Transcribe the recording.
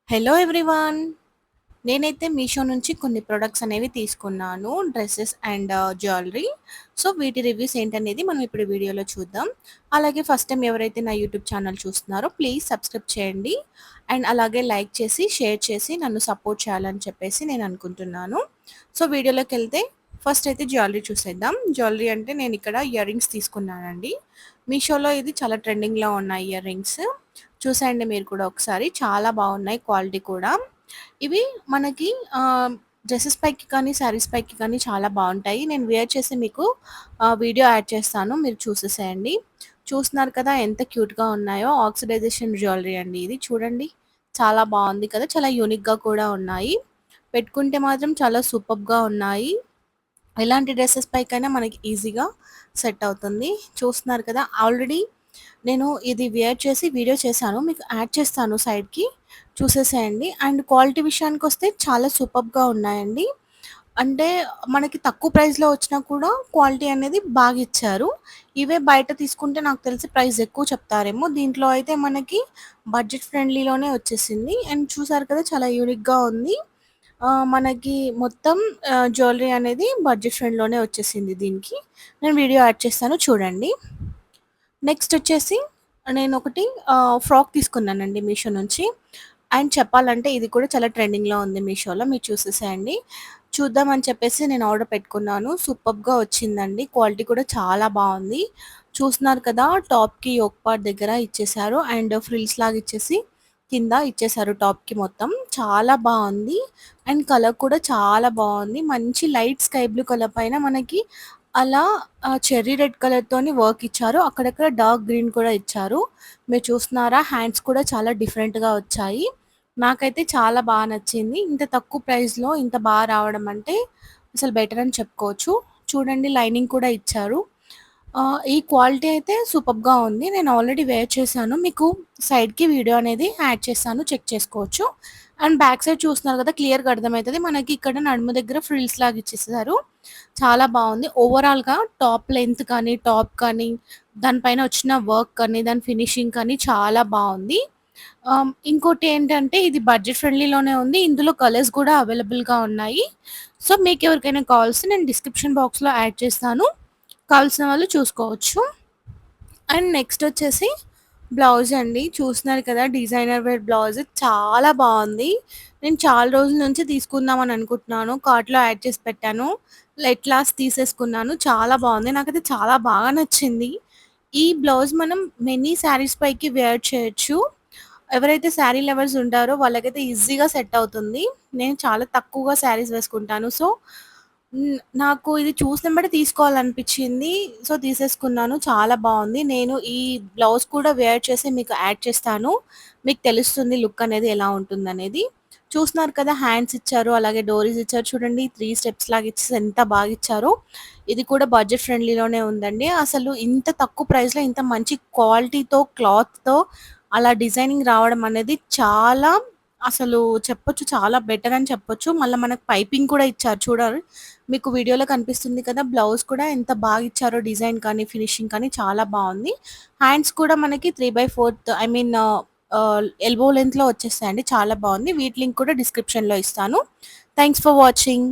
Hello everyone. నేనైతే మీషో నుంచి కొన్ని ప్రొడక్ట్స్ అనేవి తీసుకున్నాను. Dresses and jewellery. సో, వీటి రివ్యూస్ ఏంటనేది మనం ఇప్పుడు వీడియోలో చూద్దాం. అలాగే ఫస్ట్ టైమ్ ఎవరైతే నా యూట్యూబ్ ఛానల్ చూస్తున్నారో ప్లీజ్ సబ్స్క్రైబ్ చేయండి. అండ్ అలాగే లైక్ చేసి, షేర్ చేసి నన్ను సపోర్ట్ చేయాలని చెప్పేసి నేను అనుకుంటున్నాను. సో, వీడియోలోకెళ్తే ఫస్ట్ అయితే జ్యువెలరీ చూసేద్దాం. జ్యువెలరీ అంటే నేనిక్కడ ఇయర్ రింగ్స్ తీసుకున్నానండి. మీషోలో ఇది చాలా ట్రెండింగ్‌లో ఉన్న ఇయర్ రింగ్స్. చూసేయండి మీరు కూడా ఒకసారి. చాలా బాగున్నాయి క్వాలిటీ కూడా. ఇవి మనకి డ్రెసెస్ పైకి కానీ, శారీస్ పైకి కానీ చాలా బావుంటాయి. నేను వేర్ చేసి మీకు వీడియో యాడ్ చేస్తాను. మీరు చూసేసేయండి. చూస్తున్నారు కదా ఎంత క్యూట్‌గా ఉన్నాయో. ఆక్సిడైజేషన్ జ్యువెలరీ అండి ఇది. చూడండి. చాలా బావుంది కదా! చాలా యూనిక్‌గా కూడా ఉన్నాయి. పెట్టుకుంటే మాత్రం చాలా సూపర్బ్‌గా ఉన్నాయి. ఎలాంటి డ్రెసెస్ పైకైనా మనకి ఈజీగా సెట్ అవుతుంది. చూస్తున్నారు కదా! ఆల్రెడీ నేను ఇది వేర్ చేసి వీడియో చేశాను. మీకు యాడ్ చేస్తాను సైడ్‌కి. చూసేసేయండి. అండ్ క్వాలిటీ విషయానికొస్తే చాలా సూపర్బ్‌గా ఉన్నాయండి. అంటే మనకి తక్కువ ప్రైస్‌లో వచ్చినా కూడా క్వాలిటీ అనేది బాగిచ్చారు. ఇవే బయట తీసుకుంటే నాకు తెలిసి ప్రైస్ ఎక్కువ చెప్తారేమో. దీంట్లో అయితే మనకి బడ్జెట్ ఫ్రెండ్లీలోనే వచ్చేసింది. అండ్ చూసారు కదా! చాలా యూనిక్‌గా ఉంది. మనకి మొత్తం జ్యువెలరీ అనేది బడ్జెట్ ఫ్రెండ్‌లోనే వచ్చేసింది దీనికి. నేను వీడియో యాడ్ చేస్తాను చూడండి. నెక్స్ట్ వచ్చేసి నేనొకటి ఫ్రాక్ తీసుకున్నానండి మీషో నుంచి. అండ్ చెప్పాలంటే ఇది కూడా చాలా ట్రెండింగ్‌లో ఉంది మీషోలో. మీరు చూసేసేయండి. చూద్దామని చెప్పేసి నేను ఆర్డర్ పెట్టుకున్నాను. సూపర్బ్‌గా వచ్చిందండి. క్వాలిటీ కూడా చాలా బావుంది. చూస్తున్నారు కదా! టాప్‌కి యోక్ పార్ట్ దగ్గర ఇచ్చేశారు. అండ్ ఫ్రిల్స్ లాగా ఇచ్చేసి కింద ఇచ్చేశారు టాప్‌కి మొత్తం. చాలా బావుంది. అండ్ కలర్ కూడా చాలా బావుంది. మంచి లైట్ స్కై బ్లూ కలర్ పైన మనకి అలా చెర్రీ రెడ్ కలర్‌తోని వర్క్ ఇచ్చారు. అక్కడక్కడ డార్క్ గ్రీన్ కూడా ఇచ్చారు. మీరు చూస్తున్నారా? హ్యాండ్స్ కూడా చాలా డిఫరెంట్‌గా వచ్చాయి. నాకైతే చాలా నచ్చింది. ఇంత తక్కువ ప్రైస్‌లో ఇంత రావడం అంటే అసలు బెటర్ అని చెప్పుకోవచ్చు. చూడండి లైనింగ్ కూడా ఇచ్చారు. ఈ క్వాలిటీ అయితే సూపర్బ్‌గా ఉంది. నేను ఆల్రెడీ వేర్ చేశాను. మీకు సైడ్‌కి వీడియో అనేది యాడ్ చేశాను. చెక్ చేసుకోవచ్చు. అండ్ బ్యాక్ సైడ్ చూస్తున్నారు కదా! క్లియర్‌గా అర్థమైతది. మనకి ఇక్కడ నడుము దగ్గర ఫ్రిల్స్ లాగా ఇచ్చేసారు. చాలా బావుంది. ఓవరాల్‌గా టాప్ లెంత్ కానీ, టాప్ కానీ, దాని పైన వచ్చిన వర్క్ కానీ, దాని ఫినిషింగ్ కానీ చాలా బావుంది. ఇంకోటేంటంటే ఇది బడ్జెట్ ఫ్రెండ్లీలోనే ఉంది. ఇందులో కలర్స్ కూడా అవైలబుల్‌గా ఉన్నాయి. సో, మీకెవరికైనా కావాల్సి నేను డిస్క్రిప్షన్ బాక్స్‌లో యాడ్ చేస్తాను. కావాల్సిన వాళ్ళు చూసుకోవచ్చు. అండ్ నెక్స్ట్ వచ్చేసి బ్లౌజ్ అండి. చూస్తున్నారు కదా! డిజైనర్ వేర్ బ్లౌజ్ చాలా బావుంది. నేను చాలా రోజుల నుంచి తీసుకుందామని అనుకుంటున్నాను. కార్ట్‌లో యాడ్ చేసి పెట్టాను. ఎట్ లాస్ట్ తీసేసుకున్నాను. చాలా బావుంది. నాకైతే చాలా బాగా నచ్చింది. ఈ బ్లౌజ్ మనం మెనీ శారీస్ పైకి వేర్ చేయొచ్చు. ఎవరైతే శారీ లవర్స్ ఉంటారో వాళ్ళకైతే ఈజీగా సెట్ అవుతుంది. నేను చాలా తక్కువగా శారీస్ వేసుకుంటాను. సో, నాకు ఇది చూసినెంబటే తీసుకోవాలనిపించింది. సో, తీసేసుకున్నాను. చాలా బావుంది. నేను ఈ బ్లౌజ్ కూడా వేర్ చేసి మీకు యాడ్ చేస్తాను. మీకు తెలుస్తుంది లుక్ అనేది ఎలా ఉంటుందనేది. చూస్తున్నారు కదా! హ్యాండ్స్ ఇచ్చారు. అలాగే డోరీస్ ఇచ్చారు. చూడండి 3 స్టెప్స్ లాగా ఇచ్చేసి ఎంత బాగిచ్చారో. ఇది కూడా బడ్జెట్ ఫ్రెండ్లీలోనే ఉందండి. అసలు ఇంత తక్కువ ప్రైస్‌లో ఇంత మంచి క్వాలిటీతో, క్లాత్‌తో అలా డిజైనింగ్ రావడం అనేది చాలా అసలు చెప్పొచ్చు చాలా బెటర్ అని చెప్పొచ్చు. మళ్ళా మనకు పైపింగ్ కూడా ఇచ్చారు చూడాలి. మీకు వీడియోలో కనిపిస్తుంది కదా! బ్లౌజ్ కూడా ఎంత బాగిచ్చారో డిజైన్ కానీ, ఫినిషింగ్ కానీ చాలా బావుంది. హ్యాండ్స్ కూడా మనకి 3/4 ఐ మీన్ ఎల్బో లెంగ్త్‌లో వచ్చేసాయండి. చాలా బావుంది. వీటి లింక్ కూడా డిస్క్రిప్షన్‌లో ఇస్తాను. Thanks for watching.